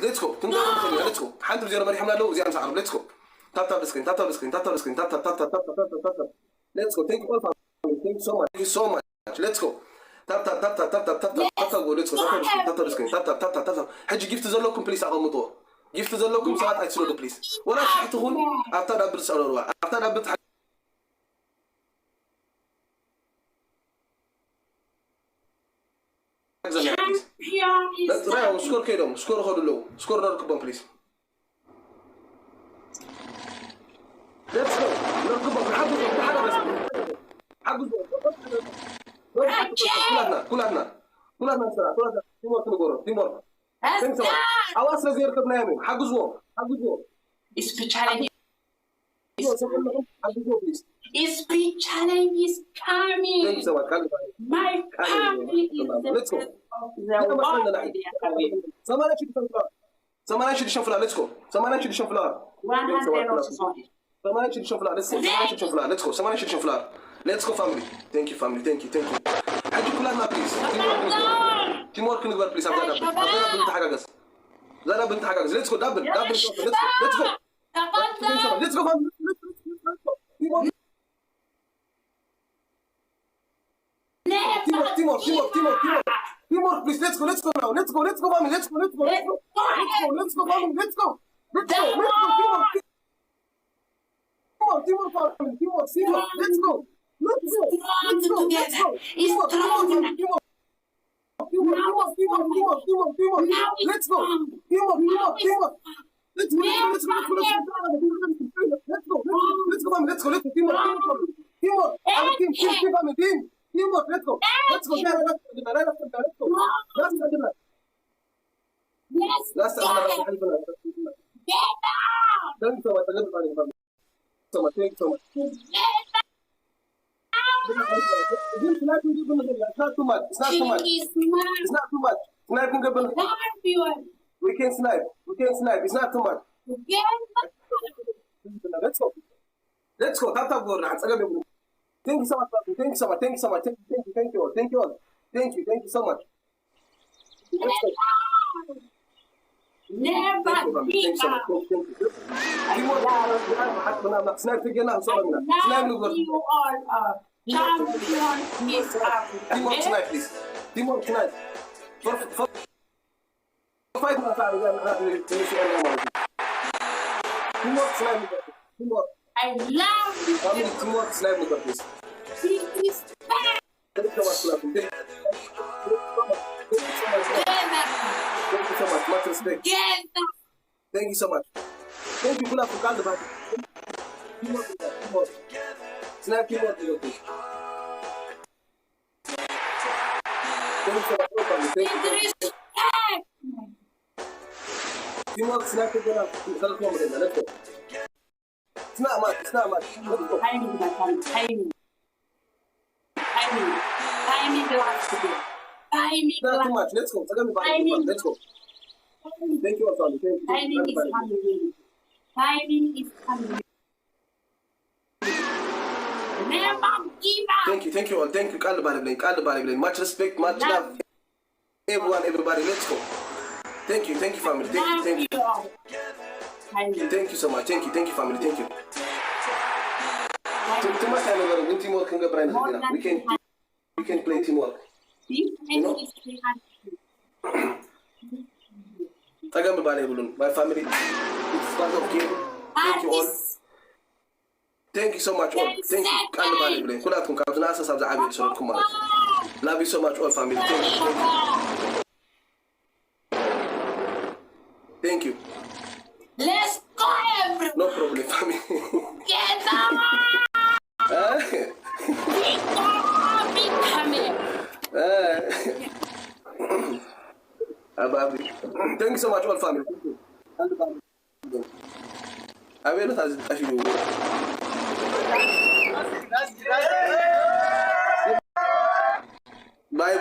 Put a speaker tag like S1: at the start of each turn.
S1: let's go. Let's go. حد بزيرو مريح ملا لو زي أمس عرب. Let's go. Tap the screen. Tap the screen. Tap the screen. Tap. Let's go. Thank you all for thank you so much. Thank you so much. Let's go. Tap. Let's go. Tap the screen. Tap. حجي gift زلكم please على الموضوع. gift زلكم ساعات أكسلوا please. ولا شيء تقول أعطى رب السؤال أعطى رب Let's try. Score كيلو. Score هذا لو. Score نركبهم please. Let's go. نركبهم. حقوا كلنا. تيمور كنقول. تيمور. أواصل زي ركبنا يمين. حقوا زوم.
S2: Speech challenge. Speech challenge is coming. My family is the best of the world.
S1: Someone should show flower. Let's go. Someone should show flower.
S2: 100.
S1: Someone should show flower. Let's go. Someone should show flower. Let's go. Someone should show flower. Let's go, family. Thank you, family. Thank you. Hadi kulana, please. Timor can go, please. Zara bint حاجة. Let's go. Double. Let's go. Let's go, family. Timor, please. Let's go now. Let's go, family. Let's go, family. Let's go. Timor, family. Let's go.
S2: Together. It's strong.
S1: Let's go. Timor. Let's We can snipe. It's not too much. Let's go. Tap go. Thank you so much. Thank you all. Thank you so much.
S2: Never give up.
S1: Snipe again. I'm sorry.
S2: You all are champion Miss Africa.
S1: Teamwork tonight, please. Teamwork tonight. For 5 minutes, teamwork tonight. Teamwork.
S2: I love you.
S1: Teamwork tonight, please. Thank you so much. Much respect. Thank you so much. Thank you for calling the party. Teamwork. Snap teamwork, please. Thank you so much. Thank you. Teamwork, snap it up. Let's go. It's not much. Let's go.
S2: Timing.
S1: Not too much. Let's go. Let's go. Thank you, Asali.
S2: Timing is coming. Never give up.
S1: Thank you all. Thank you. Call the body. Much respect, much love. Everybody, let's go. Thank you, family. Thank you. Thank you so much. Thank you, family. Thank you. Too much time ago, when teamwork can go brand we can play teamwork. You know? My family, it's part of game. Thank you all. Thank you so much all. Thank you. Love you so much all, family. Thank you.
S2: Let's go, everyone.
S1: No problem, family.
S2: Get up!
S1: Abba. Thank you so much all, family. I will not ask you. Bye.